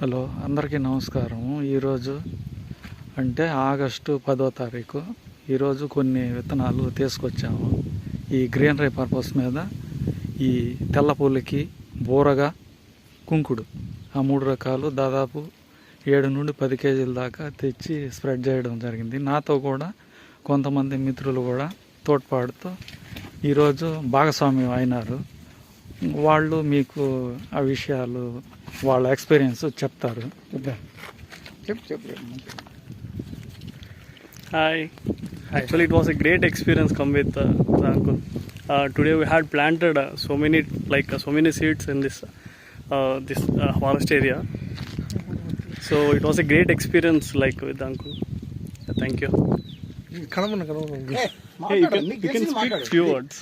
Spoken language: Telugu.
హలో, అందరికీ నమస్కారము. ఈరోజు అంటే ఆగస్టు 10వ తారీఖు. ఈరోజు కొన్ని విత్తనాలు తీసుకొచ్చాము. ఈ గ్రీనరీ పర్పస్ మీద ఈ తెల్లపూలకి, బూరగా, కుంకుడు ఆ 3 రకాలు దాదాపు 7 నుండి 10 కేజీల దాకా తెచ్చి స్ప్రెడ్ చేయడం జరిగింది. నాతో కూడా కొంతమంది మిత్రులు కూడా తోడ్పాటుతో ఈరోజు భాగస్వామ్యం అయినారు. వాళ్ళు మీకు ఆ విషయాలు వాళ్ళ ఎక్స్పీరియన్స్ చెప్తారు. Hi. Actually, it was a great experience come with the uncle. Today we had planted so many seeds in this forest area. So it was a great experience with the uncle. Thank you. Hey, you can speak few words.